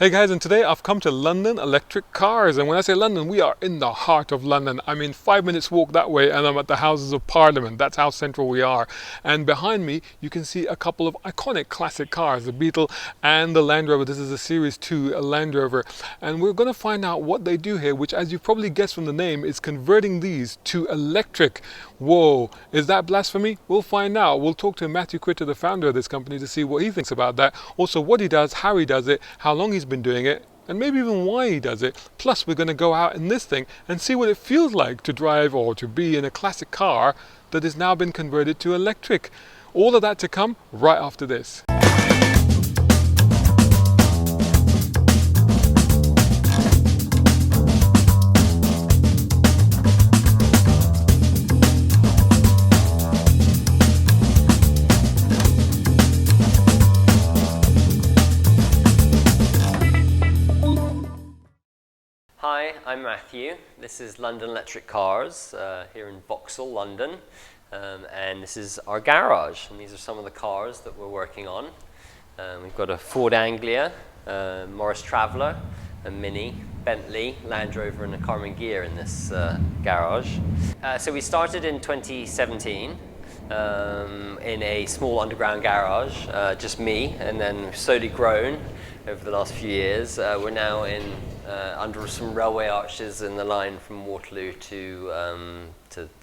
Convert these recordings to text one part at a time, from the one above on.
Hey guys, and today I've come to London Electric Cars. And when I say London, we are in the heart of London. I mean, 5 minutes walk that way and I'm at the Houses of Parliament. That's how central we are. And behind me, you can see a couple of iconic classic cars, the Beetle and the Land Rover. This is a Series 2 a Land Rover. And we're going to find out what they do here, which, as you've probably guessed from the name, is converting these to electric. Whoa, is that blasphemy? We'll find out. We'll talk to Matthew Critter, the founder of this company, to see what he thinks about that. Also, what he does, how he does it, how long he's been doing it, and maybe even why he does it. Plus, we're going to go out in this thing and see what it feels like to drive or to be in a classic car that has now been converted to electric. All of that to come right after this. Hi, I'm Matthew. This is London Electric Cars here in Vauxhall, London. And this is our garage. And these are some of the cars that we're working on. We've got a Ford Anglia, Morris Traveller, a Mini, Bentley, Land Rover and a Carman Ghia in this garage. So we started in 2017 in a small underground garage, just me, and then we've slowly grown over the last few years. We're now in under some railway arches in the line from Waterloo to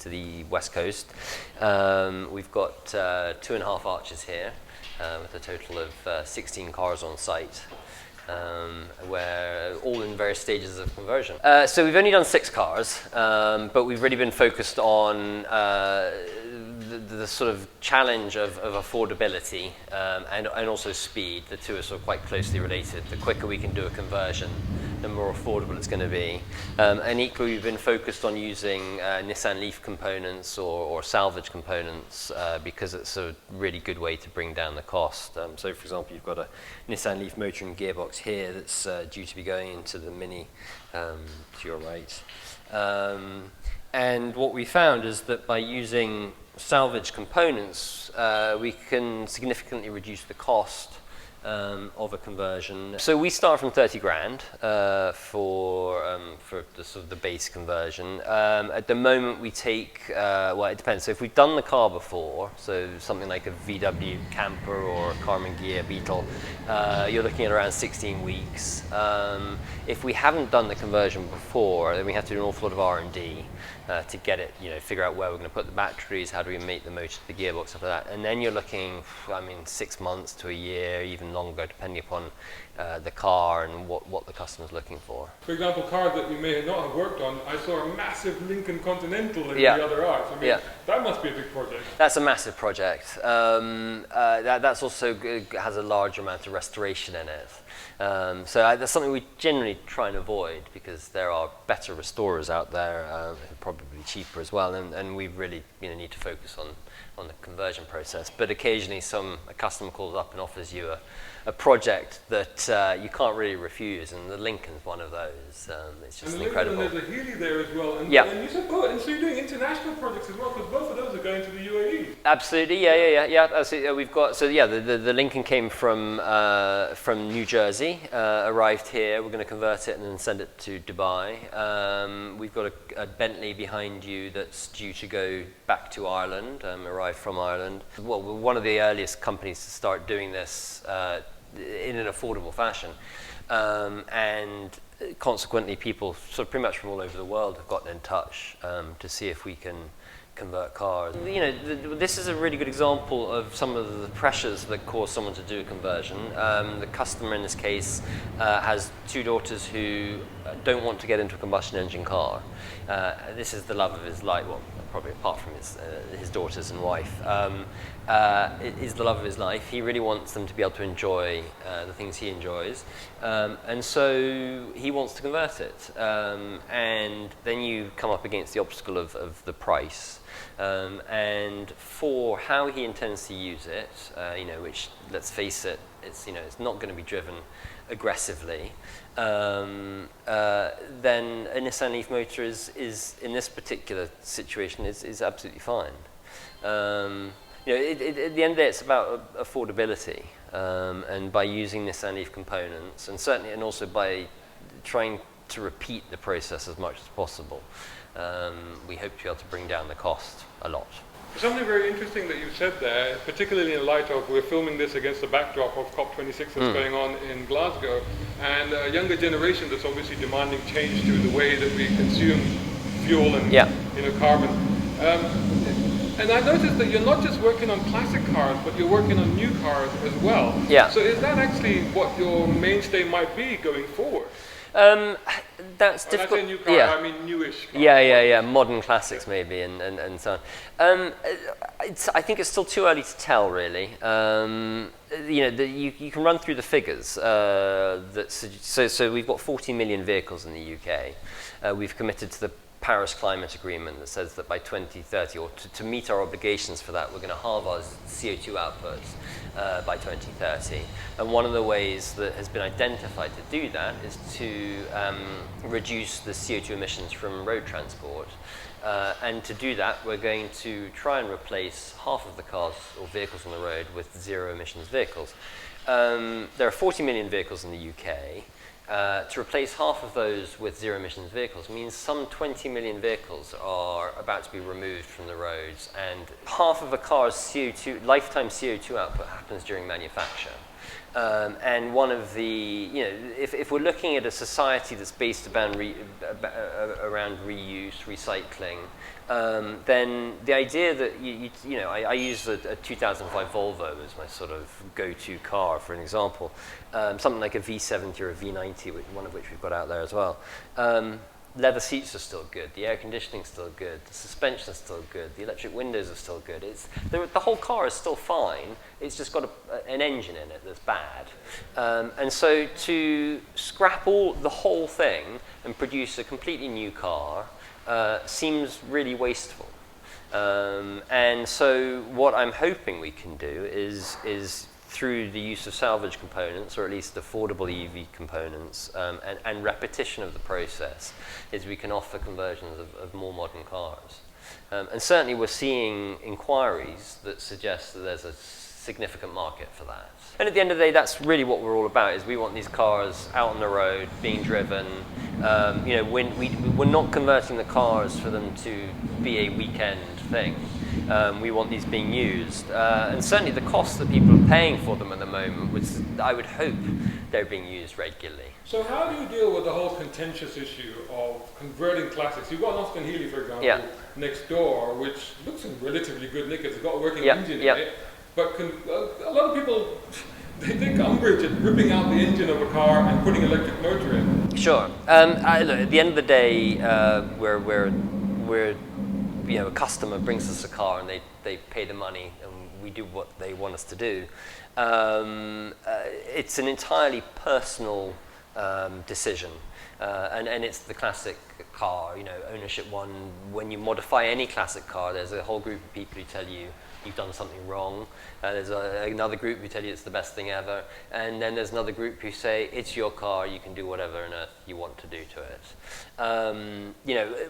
the west coast. We've got 2.5 arches here with a total of 16 cars on site. We're all in various stages of conversion. So we've only done 6 cars, but we've really been focused on the sort of challenge of affordability and also speed. The two are sort of quite closely related. The quicker we can do a conversion, the more affordable it's going to be. And equally, we've been focused on using Nissan Leaf components or salvage components because it's a really good way to bring down the cost. So, for example, you've got a Nissan Leaf motor and gearbox here that's due to be going into the Mini to your right. And what we found is that by using salvage components, we can significantly reduce the cost of a conversion. So we start from 30 grand for the sort of the base conversion. At the moment we take, well, it depends. So if we've done the car before, so something like a VW Camper or a Carman Ghia Beetle, you're looking at around 16 weeks. If we haven't done the conversion before, then we have to do an awful lot of R&D to get it, figure out where we're going to put the batteries, how do we make the motor to the gearbox, stuff like that. And then you're looking, 6 months to a year, even longer, depending upon the car and what the customer's looking for. For example, cars that we may not have worked on, I saw a massive Lincoln Continental in Yeah. the other arch. Yeah. That must be a big project. That's a massive project. That's also has a large amount of restoration in it. So that's something we generally try and avoid because there are better restorers out there, probably cheaper as well, and we really need to focus on the conversion process. But occasionally a customer calls up and offers you a project that you can't really refuse, and the Lincoln's one of those. It's just incredible. And there's a Healy there as well. And, Yeah. and you said, and so you're doing international projects as well, because both of those are going to the UAE. Absolutely, yeah. Absolutely. We've got the Lincoln came from New Jersey, arrived here. We're going to convert it and then send it to Dubai. We've got a Bentley behind you that's due to go back to Ireland, arrived from Ireland. Well, we're one of the earliest companies to start doing this in an affordable fashion, and consequently, people sort of pretty much from all over the world have gotten in touch to see if we can convert cars. This is a really good example of some of the pressures that cause someone to do a conversion. The customer in this case has 2 daughters who don't want to get into a combustion engine car. This is the love of his life, well, probably apart from his daughters and wife. It is the love of his life. He really wants them to be able to enjoy the things he enjoys. And so he wants to convert it. And then you come up against the obstacle of the price. And for how he intends to use it, which, let's face it, it's not going to be driven aggressively, then a Nissan Leaf motor is in this particular situation is absolutely fine. at the end of the day, it's about affordability, and by using Nissan Leaf components, and also by trying to repeat the process as much as possible, we hope to be able to bring down the cost a lot. Something very interesting that you said there, particularly in light of we're filming this against the backdrop of COP26 that's going on in Glasgow, and a younger generation that's obviously demanding change to the way that we consume fuel and carbon. And I noticed that you're not just working on classic cars, but you're working on new cars as well. Yeah. So is that actually what your mainstay might be going forward? That's difficult. When I say new car, I mean newish cars. Yeah. Modern classics maybe, and so on. I think it's still too early to tell, really. You can run through the figures. So we've got 40 million vehicles in the UK. We've committed to the Paris Climate Agreement that says that by 2030, or to meet our obligations for that, we're going to halve our CO2 outputs by 2030. And one of the ways that has been identified to do that is to reduce the CO2 emissions from road transport. And to do that, we're going to try and replace half of the cars or vehicles on the road with zero emissions vehicles. There are 40 million vehicles in the UK. To replace half of those with zero emissions vehicles means some 20 million vehicles are about to be removed from the roads, and half of a car's lifetime CO2 output happens during manufacture. And one of the, if we're looking at a society that's based around reuse, recycling, then the idea that I use a 2005 Volvo as my sort of go-to car, for an example, something like a V70 or a V90, one of which we've got out there as well. Leather seats are still good, the air conditioning is still good, the suspension is still good, the electric windows are still good. The whole car is still fine, it's just got an engine in it that's bad. And so to scrap the whole thing and produce a completely new car seems really wasteful. And so what I'm hoping we can do is through the use of salvage components, or at least affordable EV components, and repetition of the process, is we can offer conversions of more modern cars. And certainly we're seeing inquiries that suggest that there's a significant market for that. And at the end of the day, that's really what we're all about, is we want these cars out on the road, being driven. We're not converting the cars for them to be a weekend thing. We want these being used. And certainly the cost that people are paying for them at the moment, I would hope they're being used regularly. So how do you deal with the whole contentious issue of converting classics? You've got an Austin Healey, for example, next door, which looks in relatively good nick. It's got a working engine in it. But a lot of people, they take umbrage at ripping out the engine of a car and putting an electric motor in. Sure. Look, at the end of the day, a customer brings us a car and they pay the money and we do what they want us to do. It's an entirely personal decision. And it's the classic car, ownership one. When you modify any classic car, there's a whole group of people who tell you you've done something wrong. There's another group who tell you it's the best thing ever. And then there's another group who say, it's your car, you can do whatever on earth you want to do to it.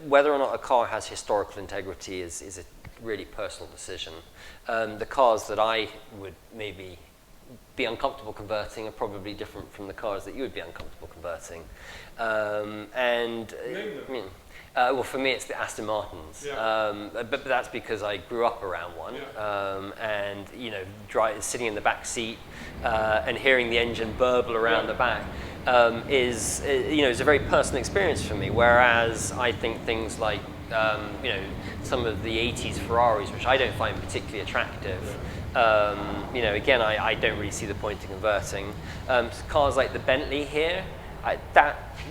Whether or not a car has historical integrity is a really personal decision. The cars that I would maybe be uncomfortable converting are probably different from the cars that you would be uncomfortable converting. Well, for me, it's the Aston Martins, but that's because I grew up around one, and sitting in the back seat and hearing the engine burble around the back is a very personal experience for me. Whereas I think things like some of the 80s Ferraris, which I don't find particularly attractive. Again, I don't really see the point in converting. Cars like the Bentley here,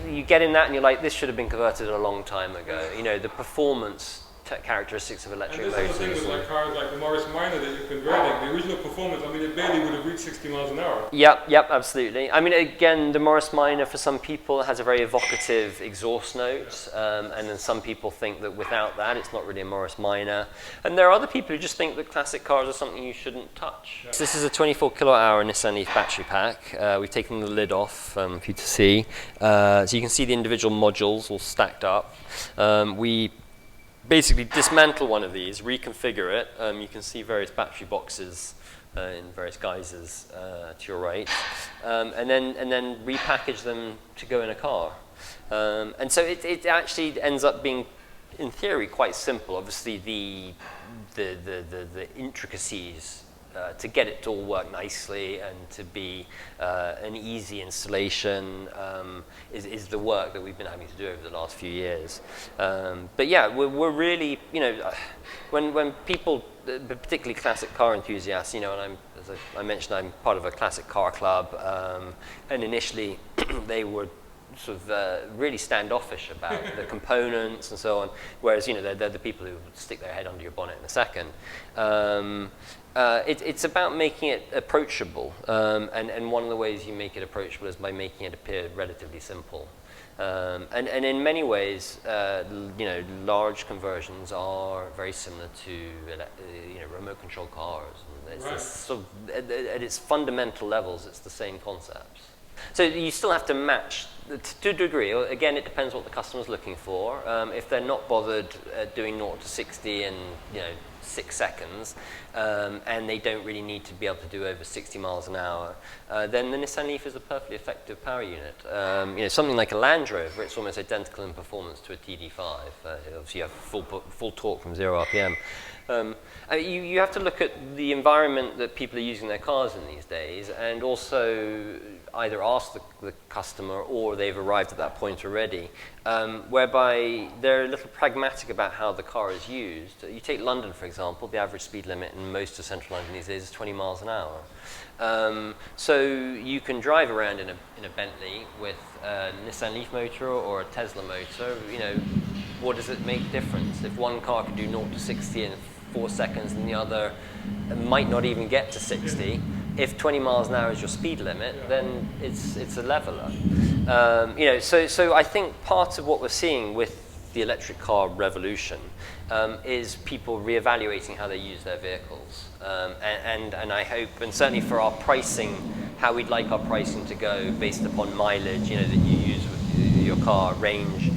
you get in that and you're like, this should have been converted a long time ago. The performance characteristics of electric motors. And this is the thing with cars like the Morris Minor that you're converting. The original performance, it barely would have reached 60 miles an hour. Yep, absolutely. Again, the Morris Minor for some people has a very evocative exhaust note, and then some people think that without that, it's not really a Morris Minor. And there are other people who just think that classic cars are something you shouldn't touch. Yeah. So this is a 24 kilowatt-hour Nissan Leaf battery pack. We've taken the lid off for you to see. So you can see the individual modules all stacked up. We basically dismantle one of these, reconfigure it. You can see various battery boxes in various guises to your right, and then repackage them to go in a car. And so it actually ends up being, in theory, quite simple. Obviously, the intricacies to get it to all work nicely and to be an easy installation is the work that we've been having to do over the last few years. But yeah, we're really, when people, particularly classic car enthusiasts, and as I mentioned, I'm part of a classic car club, and initially they were sort of really standoffish about the components and so on, whereas they're the people who would stick their head under your bonnet in a second. It's about making it approachable, and one of the ways you make it approachable is by making it appear relatively simple. And in many ways, large conversions are very similar to remote control cars. And it's sort of, at its fundamental levels, it's the same concepts. So you still have to match to a degree. Again, it depends what the customer's looking for. If they're not bothered doing 0 to 60 in 6 seconds, and they don't really need to be able to do over 60 miles an hour, then the Nissan Leaf is a perfectly effective power unit. Something like a Land Rover, it's almost identical in performance to a TD5. Obviously, you have full torque from 0 RPM. You have to look at the environment that people are using their cars in these days, and also either ask the customer, or they've arrived at that point already, whereby they're a little pragmatic about how the car is used. You take London, for example. The average speed limit in most of central London these days is 20 miles an hour. So you can drive around in a Bentley with a Nissan Leaf motor or a Tesla motor. What does it make difference? If one car can do 0 to 60 in 4 seconds and the other might not even get to 60, if 20 miles an hour is your speed limit, then it's a leveler. So I think part of what we're seeing with the electric car revolution is people reevaluating how they use their vehicles. And I hope, and certainly for our pricing, how we'd like our pricing to go based upon mileage, that you use with your car, range.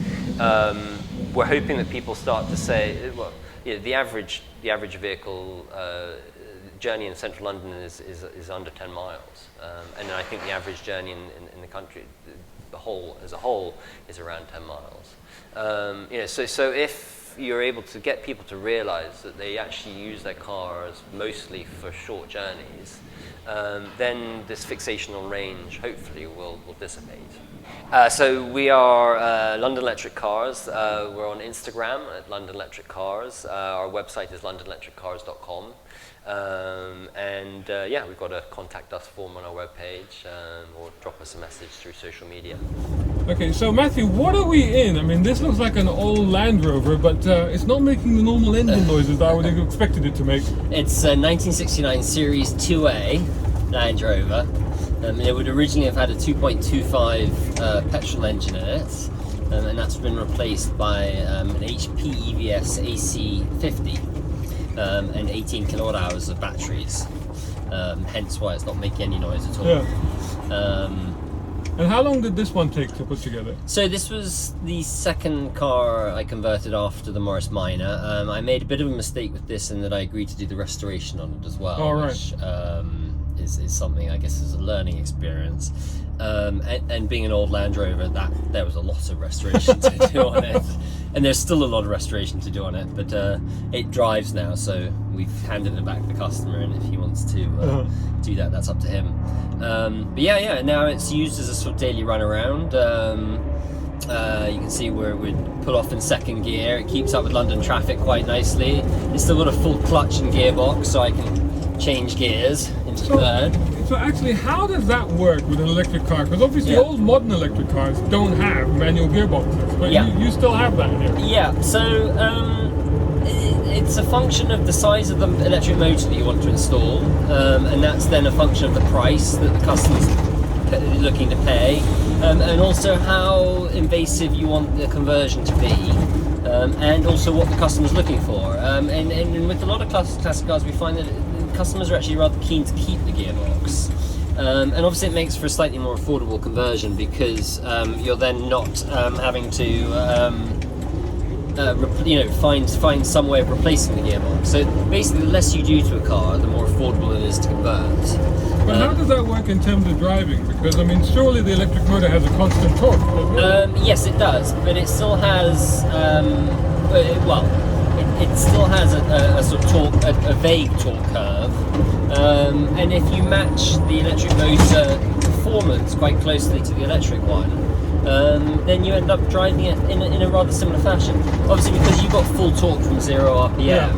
We're hoping that people start to say, well, the average vehicle journey in central London is under 10 miles, and I think the average journey in the country, as a whole, is around 10 miles. So if you're able to get people to realise that they actually use their cars mostly for short journeys, then this fixation on range hopefully will dissipate. So we are London Electric Cars. We're on Instagram at London Electric Cars. Our website is londonelectriccars.com. We've got a contact us form on our webpage, or drop us a message through social media. Okay, so Matthew, what are we in? I mean, this looks like an old Land Rover, but it's not making the normal engine noises that I would have expected it to make. It's a 1969 Series 2A Land Rover. It would originally have had a 2.25 petrol engine in it, and that's been replaced by an HP EVS AC50 and 18 kilowatt hours of batteries, hence why it's not making any noise at all. Yeah. And how long did this one take to put together? So this was the second car I converted after the Morris Minor. I made a bit of a mistake with this in that I agreed to do the restoration on it as well, oh, right. which is something I guess is a learning experience. And being an old Land Rover, there was a lot of restoration to do on it, and there's still a lot of restoration to do on it. But it drives now, so we've handed it back to the customer, and if he wants to do that, that's up to him. But yeah, now it's used as a sort of daily run around. You can see where we pull off in second gear. It keeps up with London traffic quite nicely. It's still got a full clutch and gearbox, so I can change gears into third. So actually, how does that work with an electric car? Because obviously old modern electric cars don't have manual gearboxes, but you still have that here. Yeah, so it's a function of the size of the electric motor that you want to install, and that's then a function of the price that the customer's looking to pay, and also how invasive you want the conversion to be, and also what the customer's looking for. And with a lot of classic cars, we find that customers are actually rather keen to keep the gearbox. And obviously it makes for a slightly more affordable conversion, because you're then not having to find some way of replacing the gearbox. So basically, the less you do to a car, the more affordable it is to convert. But how does that work in terms of driving? Because I mean, surely the electric motor has a constant torque, doesn't it? Yes, it does, but it still has it still has a sort of torque, a vague torque curve, and if you match the electric motor performance quite closely to the electric one, then you end up driving it in a rather similar fashion. Obviously, because you've got full torque from 0 RPM,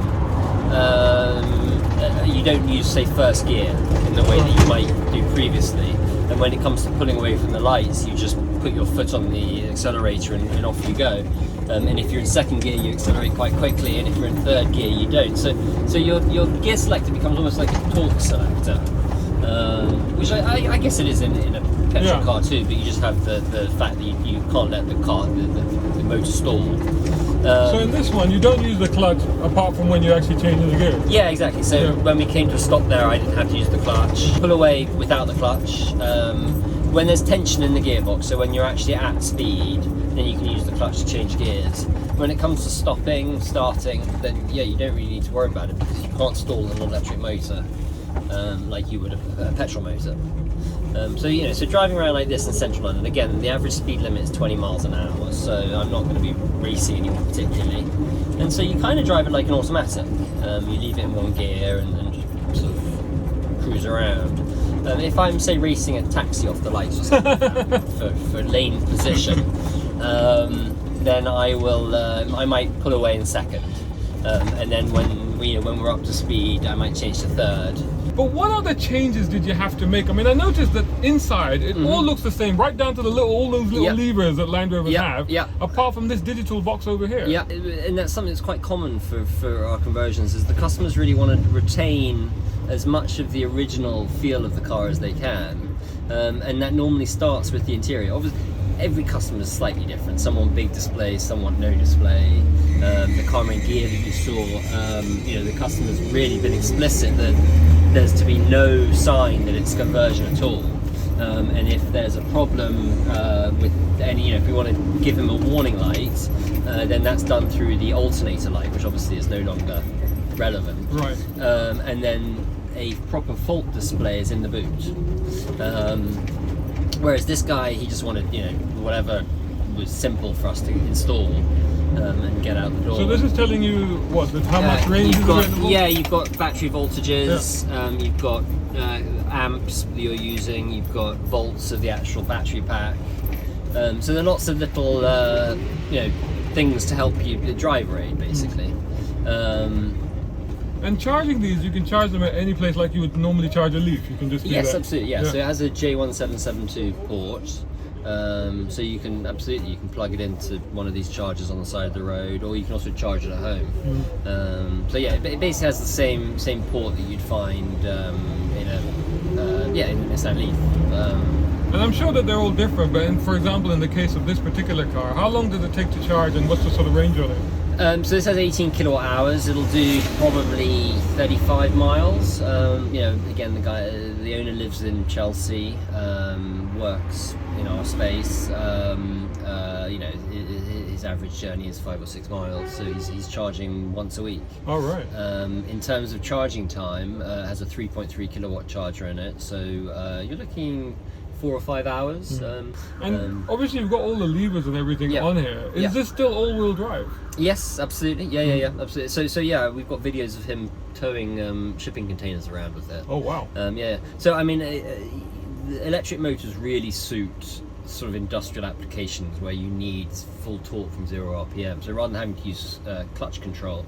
you don't use, say, first gear in the way that you might do previously. And when it comes to pulling away from the lights, you just put your foot on the accelerator and off you go. And if you're in second gear, you accelerate quite quickly, and if you're in third gear, you don't. So your gear selector becomes almost like a torque selector, which I guess it is in a petrol car too, but you just have the fact that you can't let the motor stall. So in this one, you don't use the clutch apart from when you're actually changing the gear. Yeah, exactly. So when we came to a stop there, I didn't have to use the clutch. Pull away without the clutch. When there's tension in the gearbox, so when you're actually at speed, then you can use the clutch to change gears. When it comes to stopping, starting, then you don't really need to worry about it, because you can't stall an electric motor like you would a petrol motor. So driving around like this in central London, again, the average speed limit is 20 miles an hour, so I'm not going to be racing anyone particularly. And so you kind of drive it like an automatic. You leave it in one gear and just sort of cruise around. If I'm, say, racing a taxi off the lights or something for lane position, then I might pull away in second. And then when we're up to speed, I might change to third. But what other changes did you have to make? I mean, I noticed that inside it all looks the same, right down to all those little levers that Land Rovers have. Apart from this digital box over here. Yeah, and that's something that's quite common for our conversions. Is the customers really want to retain as much of the original feel of the car as they can, and that normally starts with the interior. Obviously, every customer is slightly different. Some want big display, some want no display. The car and gear that you saw, the customer's really been explicit that there's to be no sign that it's conversion at all. And if there's a problem with any, if we want to give them a warning light, then that's done through the alternator light, which obviously is no longer relevant. Right. And then a proper fault display is in the boot. Whereas this guy, he just wanted, whatever was simple for us to install and get out the door. So this is telling you how much range is available? Yeah, you've got battery voltages, you've got amps that you're using, you've got volts of the actual battery pack. So there are lots of little, things to help you drive rate, basically. And charging these, you can charge them at any place like you would normally charge a Leaf. You can just do Yes, that. absolutely. Yeah. So it has a J1772 port. So you can plug it into one of these chargers on the side of the road, or you can also charge it at home. So yeah, it basically has the same port that you'd find in a Nissan Leaf. And I'm sure that they're all different, but for example, in the case of this particular car, how long does it take to charge, and what's the sort of range on it? So this has 18 kilowatt hours. It'll do probably 35 miles. Again, the owner lives in Chelsea, works in our space. His average journey is 5 or 6 miles, so he's charging once a week. All right. In terms of charging time, it has a 3.3 kilowatt charger in it, so you're looking 4 or 5 hours. And obviously you've got all the levers and everything on here. Is this still all-wheel drive? Yes, absolutely. Yeah, absolutely. So we've got videos of him towing shipping containers around with it. Oh wow. So I mean, electric motors really suit sort of industrial applications where you need full torque from 0 RPM. So rather than having to use clutch control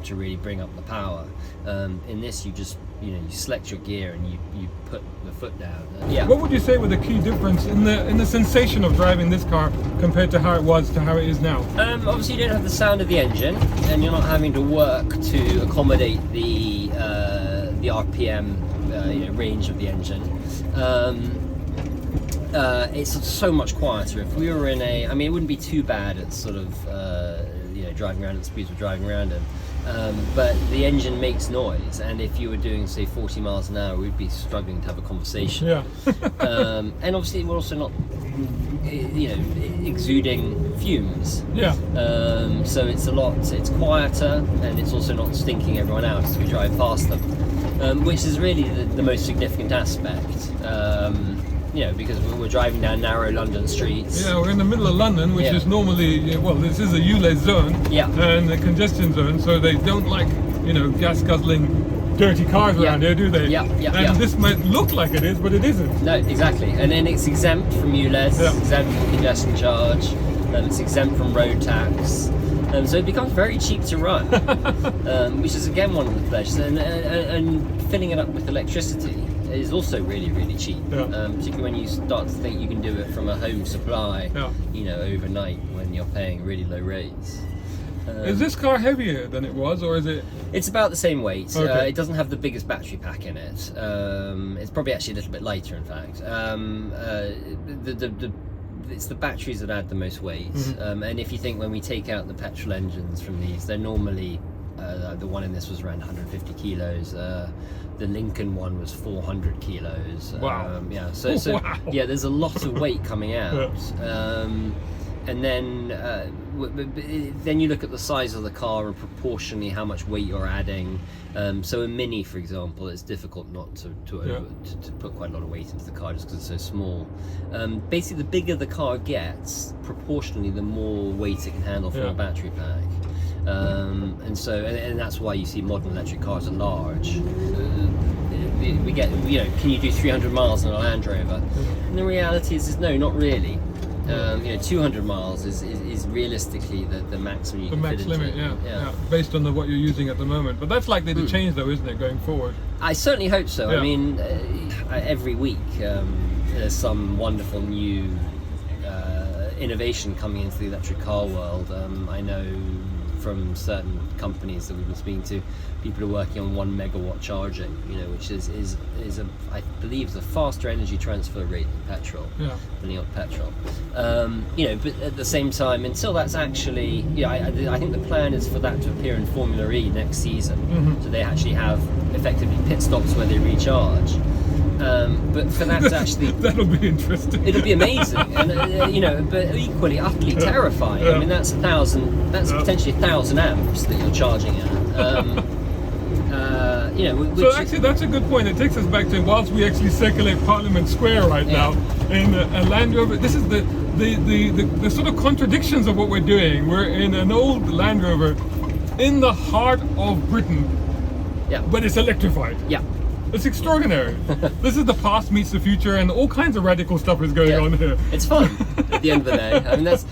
to really bring up the power, in this you just you select your gear and you put the foot down. What would you say were the key difference in the sensation of driving this car compared to how it was to how it is now? Obviously you don't have the sound of the engine, and you're not having to work to accommodate the RPM range of the engine. It's so much quieter. If we were in it wouldn't be too bad at sort of driving around at the speeds we're driving around in. But the engine makes noise, and if you were doing, say, 40 miles an hour, we'd be struggling to have a conversation. Yeah. And obviously, we're also not, exuding fumes. Yeah. So it's quieter, and it's also not stinking everyone out as we drive past them, which is really the most significant aspect. Because we're driving down narrow London streets. Yeah, we're in the middle of London, which is normally, this is a ULEZ zone and a congestion zone, so they don't like, gas guzzling, dirty cars around here, do they? And this might look like it is, but it isn't. No, exactly. And then it's exempt from ULEZ, it's exempt from congestion charge, it's exempt from road tax. So it becomes very cheap to run, which is again one of the pleasures. And filling it up with electricity is also really, really cheap. Particularly when you start to think you can do it from a home supply, overnight when you're paying really low rates. Is this car heavier than it was, or is it? It's about the same weight. Okay. It doesn't have the biggest battery pack in it. It's probably actually a little bit lighter, in fact. It's the batteries that add the most weight. And if you think when we take out the petrol engines from these, they're normally, the one in this was around 150 kilos. The Lincoln one was 400 kilos. Wow. There's a lot of weight coming out. And then you look at the size of the car and proportionally how much weight you're adding. So a Mini, for example, it's difficult not to put quite a lot of weight into the car just because it's so small. Basically, the bigger the car gets, proportionally, the more weight it can handle from a battery pack. And that's why you see modern electric cars are large. We get, can you do 300 miles in a Land Rover? And the reality is no, not really. 200 miles is realistically the maximum you can fit into. The max limit, based on what you're using at the moment. But that's likely to change, though, isn't it, going forward? I certainly hope so. I mean, every week there's some wonderful new innovation coming into the electric car world. I know from certain companies that we've been speaking to, people are working on 1 megawatt charging, which is I believe is a faster energy transfer rate than petrol, than petrol. But at the same time, until that's actually, I think the plan is for that to appear in Formula E next season. So they actually have effectively pit stops where they recharge. But for that to actually, that'll be interesting. It'll be amazing, and but equally utterly terrifying. I mean, that's potentially 1,000 amps that you're charging at. So actually, that's a good point. It takes us back to whilst we actually circulate Parliament Square right now in a Land Rover. This is the sort of contradictions of what we're doing. We're in an old Land Rover in the heart of Britain, but it's electrified. It's extraordinary. This is the past meets the future, and all kinds of radical stuff is going on here. It's fun at the end of the day. I mean, that's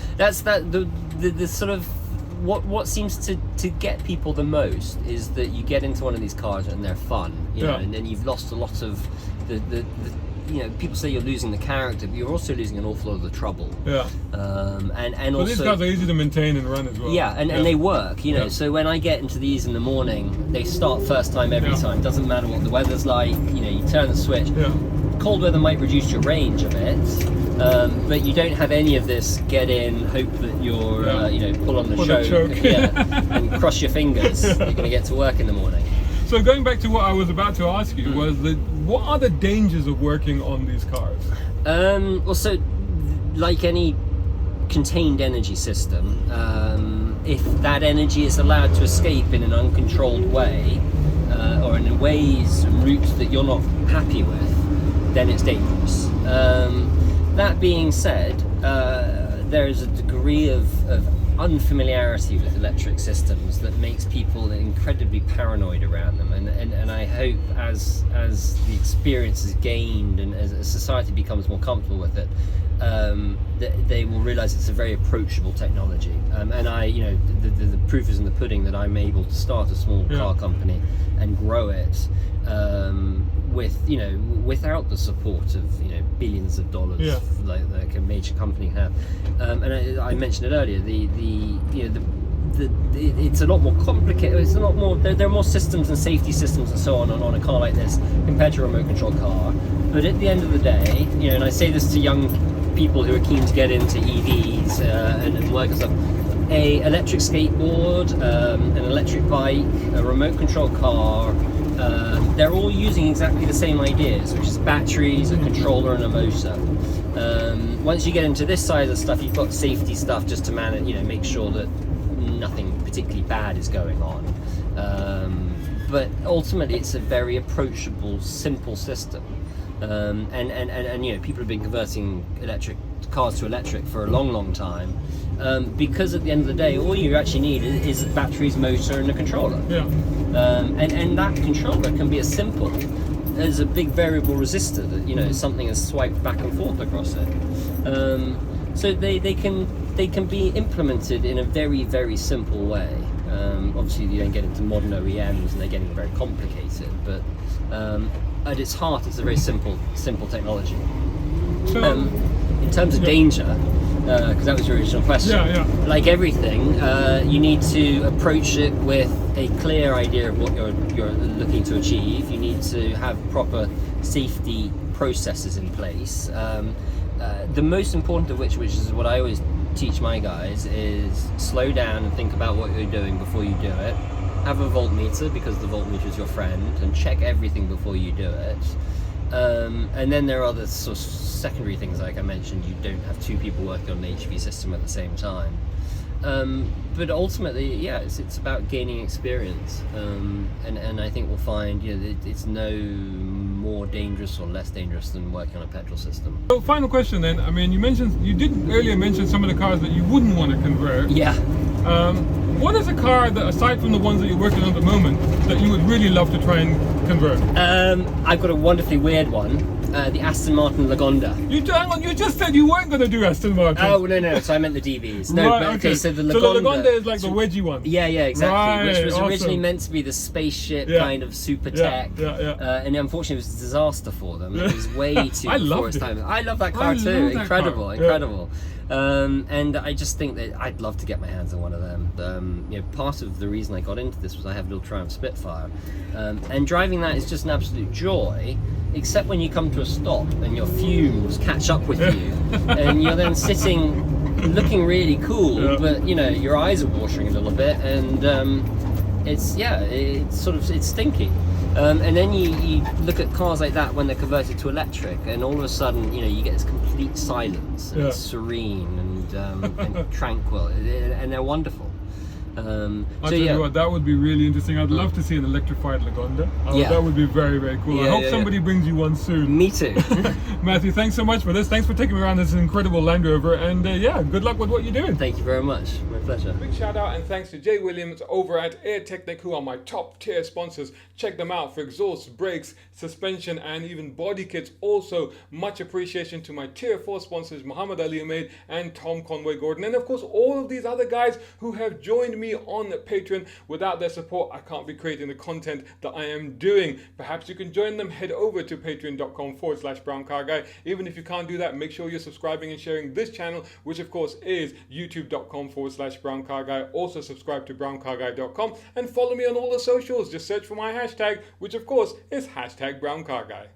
the sort of what seems to get people the most is that you get into one of these cars and they're fun, and then you've lost a lot of the people say you're losing the character, but you're also losing an awful lot of the trouble. And also these cars are easy to maintain and run as well. And they work, so when I get into these in the morning, they start first time every time. Doesn't matter what the weather's like, you turn the switch. Cold weather might reduce your range a bit, but you don't have any of this get in, hope that you're pull on the choke. And cross your fingers. You're going to get to work in the morning. So going back to what I was about to ask you was what are the dangers of working on these cars? So like any contained energy system, if that energy is allowed to escape in an uncontrolled way, or in ways and routes that you're not happy with, then it's dangerous. That being said, there is a degree of unfamiliarity with electric systems that makes people incredibly paranoid around them, and I hope as the experience is gained and as society becomes more comfortable with it, that they will realize it's a very approachable technology. And the proof is in the pudding that I'm able to start a small car company and grow it without the support of billions of dollars like a major company have. And I mentioned it earlier. It's a lot more complicated. It's a lot more. There are more systems and safety systems and so on a car like this compared to a remote control car. But at the end of the day, and I say this to young people who are keen to get into EVs and work and stuff. a electric skateboard, an electric bike, a remote control car. They're all using exactly the same ideas, which is batteries, a controller, and a motor. Once you get into this side of the stuff, you've got safety stuff just to manage, make sure that nothing particularly bad is going on. But ultimately, it's a very approachable, simple system. And people have been converting electric cars to electric for a long time, because at the end of the day, all you actually need is batteries, motor, and a controller. Yeah. And that controller can be as simple as a big variable resistor that something is swiped back and forth across it. So they can be implemented in a very, very simple way. Obviously, you don't get into modern OEMs and they're getting very complicated, but at its heart, it's a very simple technology. So, in terms of danger, because that was your original question, like everything, you need to approach it with a clear idea of what you're looking to achieve. You need to have proper safety processes in place. The most important of which is what I always teach my guys, is slow down and think about what you're doing before you do it. Have a voltmeter, because the voltmeter is your friend, and check everything before you do it. And then there are other sort of secondary things, like I mentioned. You don't have two people working on an HV system at the same time. But ultimately, it's about gaining experience, and I think we'll find it's no more dangerous or less dangerous than working on a petrol system. So final question then. I mean, you did earlier mention some of the cars that you wouldn't want to convert. Yeah. What is a car that, aside from the ones that you're working on at the moment, that you would really love to try and convert? I've got a wonderfully weird one. The Aston Martin Lagonda. Hang on, you just said you weren't going to do Aston Martin. Oh, no, so I meant the DBs. No, right, but, okay, so the Lagonda... So the Lagonda is like the wedgie one? Yeah, exactly. Right, which was originally awesome. meant to be the spaceship kind of super tech. And unfortunately, it was a disaster for them. It was way too before its time. I love that car too. Incredible. And I just think that I'd love to get my hands on one of them. Part of the reason I got into this was I have a little Triumph Spitfire. And driving that is just an absolute joy, except when you come to a stop and your fumes catch up with you and you're then sitting looking really cool, but your eyes are watering a little bit, and it's stinky. And then you look at cars like that when they're converted to electric, and all of a sudden you get this complete silence, and it's serene and tranquil, and they're wonderful. I'll tell you what, that would be really interesting. I'd love to see an electrified Lagonda. That would be very, very cool. I hope somebody brings you one soon. Me too. Matthew, thanks so much for this. Thanks for taking me around this incredible Land Rover, and good luck with what you're doing. Thank you very much. My pleasure. Big shout out and thanks to Jay Williams over at Air Technic, who are my top tier sponsors. Check them out for exhaust, brakes, suspension, and even body kits. Also, much appreciation to my tier 4 sponsors, Muhammad Ali Ahmed and Tom Conway Gordon, and of course all of these other guys who have joined me on Patreon. Without their support, I can't be creating the content that I am doing. Perhaps you can join them. Head over to patreon.com/browncarguy. Even if you can't do that, make sure you're subscribing and sharing this channel, which of course is youtube.com/browncarguy. Also subscribe to browncarguy.com and follow me on all the socials. Just search for my hashtag, which of course is #browncarguy.